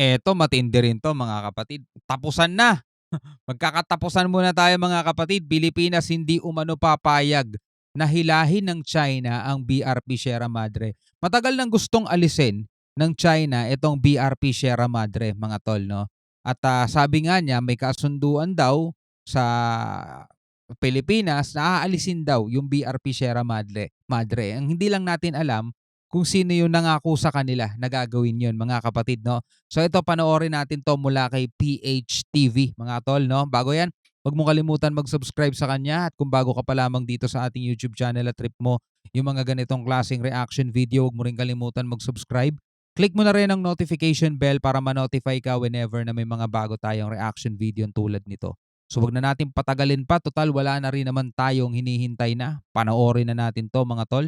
Eto matindi rin 'to mga kapatid, tapusan na. Magkakatapusan muna tayo mga kapatid. Pilipinas hindi umano papayag na hilahin ng China ang BRP Sierra Madre. Matagal nang gustong alisin ng China itong BRP Sierra Madre mga tol 'no. At, sabi nga niya may kasunduan daw sa Pilipinas na aalisin daw yung BRP Sierra Madre. Ang hindi lang natin alam kung sino yung nangako sa kanila na gagawin yun mga kapatid 'no. So ito panoorin natin 'to mula kay PHTV mga tol 'no. Bago 'yan, 'wag mo kalimutan mag-subscribe sa kanya at kung bago ka pa lamang dito sa ating YouTube channel at trip mo yung mga ganitong klaseng reaction video, 'wag mo rin kalimutan mag-subscribe. Click mo na rin ang notification bell para ma-notify ka whenever na may mga bago tayong reaction video tulad nito. So 'wag na natin patagalin pa, total wala na rin naman tayong hinihintay na. Panoorin na natin 'to mga tol.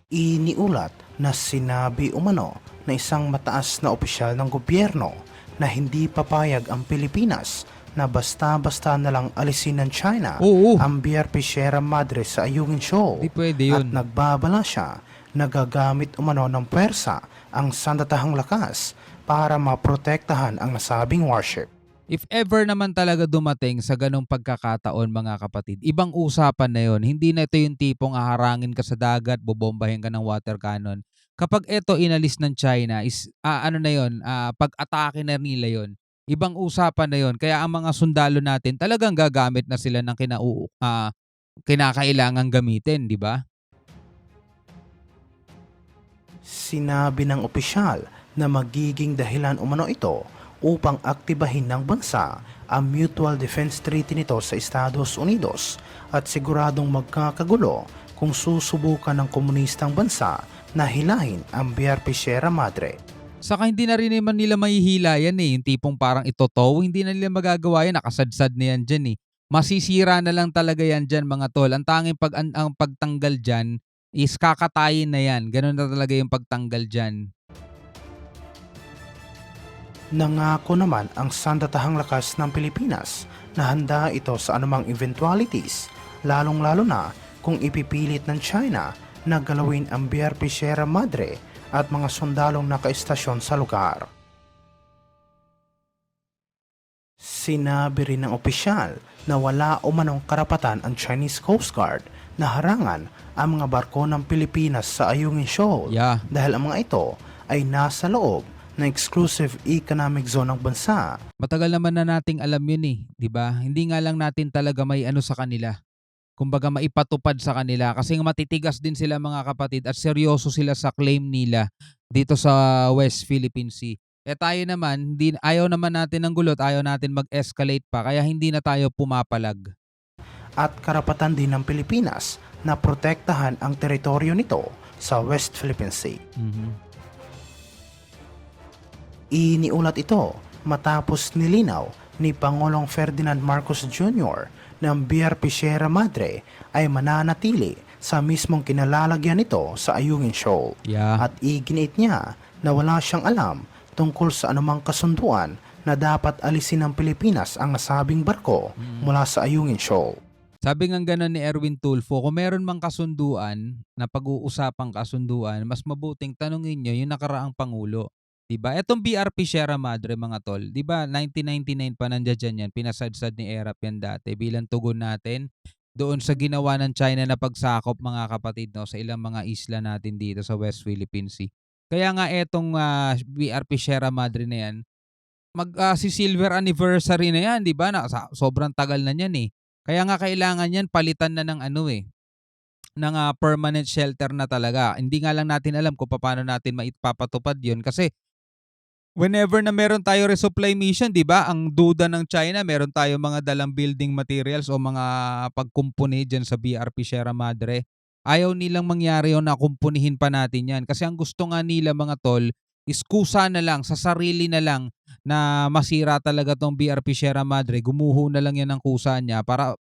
Iniulat na sinabi umano na isang mataas na opisyal ng gobyerno na hindi papayag ang Pilipinas na basta-basta na lang alisin ng China Oo, ang BRP Sierra Madre sa Ayungin Shoal 'di puwede at yun. nagbabala siya na gagamit umano ng puwersa ang sandatahang lakas para maprotektahan ang nasabing warship. If ever naman talaga dumating sa gano'ng pagkakataon mga kapatid, ibang usapan na 'yon. Hindi na ito yung tipong haharangin ka sa dagat, bobombahin ka ng water cannon. Kapag ito inalis ng China is, ano na 'yon, pag-atake na nila 'yon. Ibang usapan na 'yon. Kaya ang mga sundalo natin talagang gagamit na sila ng kinakailangang gamitin, 'di ba? Sinabi ng opisyal na magiging dahilan umano ito upang aktibahin ng bansa ang Mutual Defense Treaty nito sa Estados Unidos at siguradong magkakagulo kung susubukan ng komunistang bansa na hilahin ang BRP Sierra Madre. Saka hindi na rin naman nila mahihila yan, eh, yung tipong parang itotow, hindi na nila magagawa yan, nakasadsad na yan diyan, eh. Masisira na lang talaga yan diyan mga tol. Ang tanging ang pagtanggal diyan is kakatayin na yan, gano'n na talaga yung pagtanggal diyan. Nangako naman ang sandatahang lakas ng Pilipinas na handa ito sa anumang eventualities, lalong-lalo na kung ipipilit ng China na galawin ang BRP Sierra Madre at mga sundalong nakaistasyon sa lugar. Sinabi rin ng opisyal na wala umanong karapatan ang Chinese Coast Guard na harangan ang mga barko ng Pilipinas sa Ayungin Shoal Yeah. dahil ang mga ito ay nasa loob ng exclusive economic zone ng bansa. Matagal naman na nating alam yun, eh, 'di ba? Hindi nga lang natin talaga may ano sa kanila, kumbaga maipatupad sa kanila kasi matitigas din sila mga kapatid at seryoso sila sa claim nila dito sa West Philippine Sea. Eh tayo naman, hindi, ayaw naman natin ng gulot, ayaw natin mag-escalate pa kaya hindi na tayo pumapalag. At karapatan din ng Pilipinas na protektahan ang teritoryo nito sa West Philippine Sea. Mhm. Iniulat ito matapos nilinaw ni Pangulong Ferdinand Marcos Jr. na ang BRP Sierra Madre ay mananatili sa mismong kinalalagyan nito sa Ayungin Shoal. Yeah. At iginiit niya na wala siyang alam tungkol sa anumang kasunduan na dapat alisin ng Pilipinas ang nasabing barko mula sa Ayungin Shoal. Sabi nga gano'n ni Erwin Tulfo, kung meron mang kasunduan na pag-uusapang kasunduan, mas mabuting tanungin niyo yung nakaraang pangulo. 'Di ba? Etong BRP Sierra Madre mga tol, 'di ba 1999 pa nandiyan yan, pinasadsad ni ERAP yan dati bilang tugon natin doon sa ginawa ng China na pagsakop mga kapatid 'no, sa ilang mga isla natin dito sa West Philippine Sea. Kaya nga etong, BRP Sierra Madre na yan, si silver anniversary na yan 'di ba, na sobrang tagal na niyan, eh. Kaya nga kailangan yan palitan na ng ano, eh, ng, permanent shelter na talaga. Hindi nga lang natin alam kung paano natin maipapatupad yun kasi whenever na meron tayo resupply mission, 'di ba? Ang duda ng China, meron tayong mga dalang building materials o mga pagkumpuni diyan sa BRP Sierra Madre. Ayaw nilang mangyari 'yon na kumpunihin pa natin 'yan. Kasi ang gusto nga nila mga tol is kusa na lang, sa sarili na lang na masira talaga tong BRP Sierra Madre. Gumuho na lang 'yan ng kusa niya para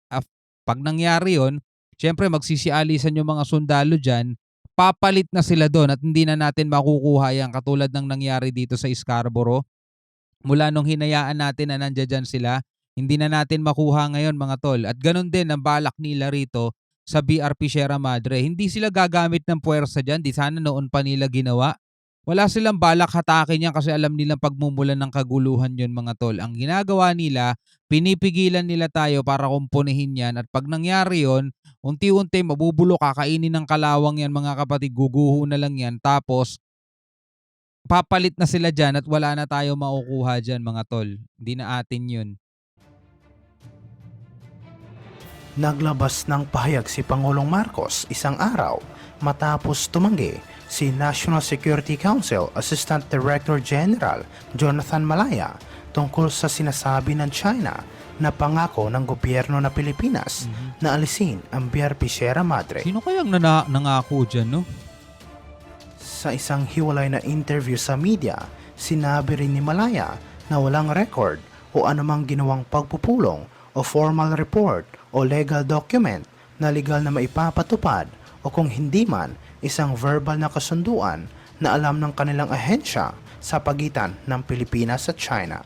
'pag nangyari 'yon, siyempre magsisialisan yung mga sundalo diyan papalit na sila do'n at hindi na natin makukuha 'yan katulad ng nangyari dito sa Scarborough. Mula nung hinayaan natin na nandiya-diyan sila, hindi na natin makuha ngayon mga tol. At gano'n din ang balak nila rito sa BRP Sierra Madre. Hindi sila gagamit ng puwersa diyan, 'di sana noon pa nila ginawa. Wala silang balak hatakin 'yan kasi alam nilang pagmumulan ng kaguluhan 'yun mga tol. Ang ginagawa nila, pinipigilan nila tayo para kumpunihin 'yan at 'pag nangyari 'yun, unti-unti mabubulok, kakainin ng kalawang 'yan mga kapatid, guguho na lang 'yan tapos papalit na sila diyan at wala na tayong makukuha diyan mga tol. Hindi na atin 'yun. Naglabas ng pahayag si Pangulong Marcos isang araw matapos tumanggi si National Security Council Assistant Director General Jonathan Malaya tungkol sa sinasabi ng China na pangako ng gobyerno na Pilipinas na alisin ang BRP Sierra Madre. Sino kayang nangako diyan, no? Sa isang hiwalay na interview sa media, sinabi rin ni Malaya na walang record o anumang ginawang pagpupulong o formal report o legal document na legal na maipapatupad o kung hindi man isang verbal na kasunduan na alam ng kanilang ahensya sa pagitan ng Pilipinas at China.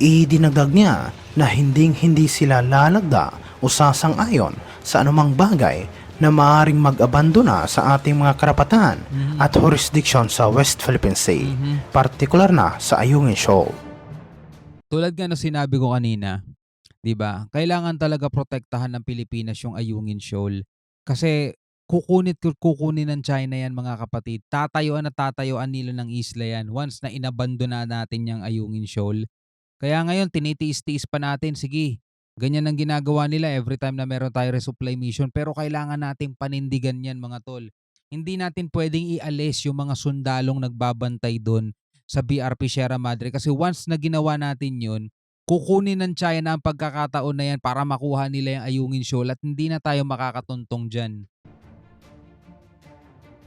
Idinagdag niya na hindi sila lalagda o sasang-ayon sa anumang bagay na maaaring mag-abandona sa ating mga karapatan at jurisdiction sa West Philippine Sea, partikular na sa Ayungin Shoal. Tulad nga ng sinabi ko kanina, 'di ba? Kailangan talaga protektahan ng Pilipinas yung Ayungin Shoal. Kasi kukunin ng China 'yan mga kapatid. Tatayuan nila ng isla 'yan once na inabandona natin yung Ayungin Shoal. Kaya ngayon tinitiis-tiis pa natin, sige. Ganyan ang ginagawa nila every time na meron tayo resupply mission pero kailangan nating panindigan 'yan mga tol. Hindi natin pwedeng ialis yung mga sundalong nagbabantay doon sa BRP Sierra Madre kasi once na ginawa natin 'yun, kukunin ng China ang pagkakataon na 'yan para makuha nila yung Ayungin Shoal at hindi na tayo makakatuntong diyan.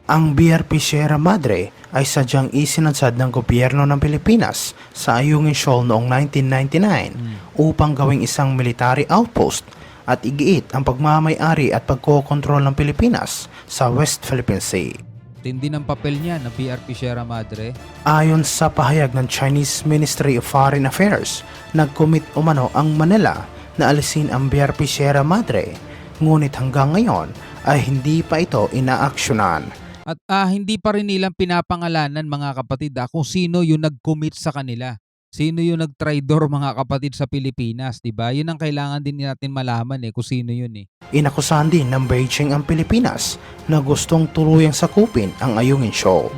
Ang BRP Sierra Madre ay sadyang isinadsad ng gobyerno ng Pilipinas sa Ayungin Shoal noong 1999 upang gawing isang military outpost at igiit ang pagmamay-ari at pagkokontrol ng Pilipinas sa West Philippine Sea. Tindi ng papel niya ng BRP Sierra Madre. Ayon sa pahayag ng Chinese Ministry of Foreign Affairs, nag-commit umano ang Manila na alisin ang BRP Sierra Madre, ngunit hanggang ngayon ay hindi pa ito inaaksyonan. At hindi pa rin nilang pinapangalanan mga kapatid kung sino yung nag-commit sa kanila. Sino yung nag-traitor mga kapatid sa Pilipinas, 'di ba? 'Yun ang kailangan din natin malaman kung sino 'yun eh. Inakusahan din ng Beijing ang Pilipinas na gustong tuluyang sakupin ang Ayungin Shoal.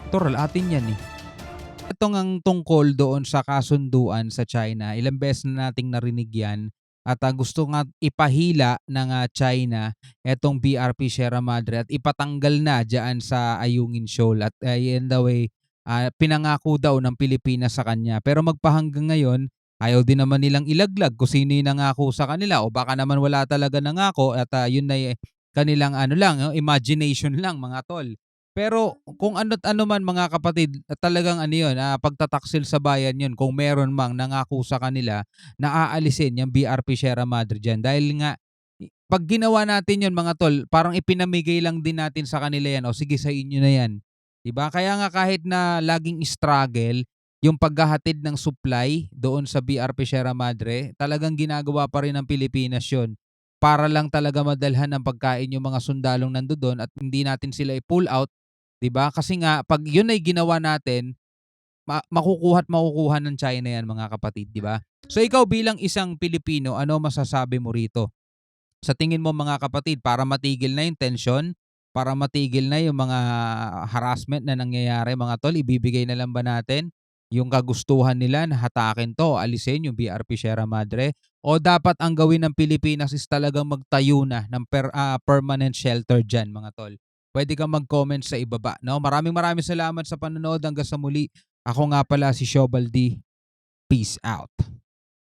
Toral atin 'yan eh. Ito ngang tungkol doon sa kasunduan sa China, ilang beses na nating narinig 'yan at gusto nga ipahila ng China etong BRP Sierra Madre at ipatanggal na diyan sa Ayungin Shoal at yan daw pinangako daw ng Pilipinas sa kanya. Pero magpahanggang ngayon, ayaw din naman nilang ilaglag kung sino yung nangako sa kanila o baka naman wala talaga nangako at yun na kanilang imagination lang mga tol. Pero kung ano't ano man mga kapatid, talagang yun, pagtataksil sa bayan yun kung meron mang nangako sa kanila na aalisin yung BRP Sierra Madre dyan. Dahil nga, pag ginawa natin yun mga tol, parang ipinamigay lang din natin sa kanila yan. O sige, sa inyo na yan. Diba? Kaya nga kahit na laging struggle, yung paghahatid ng supply doon sa BRP Sierra Madre, talagang ginagawa pa rin ng Pilipinas yun. Para lang talaga madalhan ng pagkain yung mga sundalong nandoon at hindi natin sila i-pull out. 'Di ba? Kasi nga pag 'yun ay ginawa natin, makukuha at makukuha ng China 'yan mga kapatid, 'di ba? So ikaw bilang isang Pilipino, ano masasabi mo rito? Sa tingin mo mga kapatid, para matigil na 'yung tension, para matigil na 'yung mga harassment na nangyayari mga tol, ibibigay na lang ba natin 'yung kagustuhan nila na hatakin 'to, alisin 'yung BRP Sierra Madre? O dapat ang gawin ng Pilipinas is talagang magtayo na ng permanent shelter diyan mga tol? Pwede kang mag-comment sa ibaba, no? Maraming salamat sa panonood. Hanggang sa muli. Ako nga pala si Shobal D. Peace out.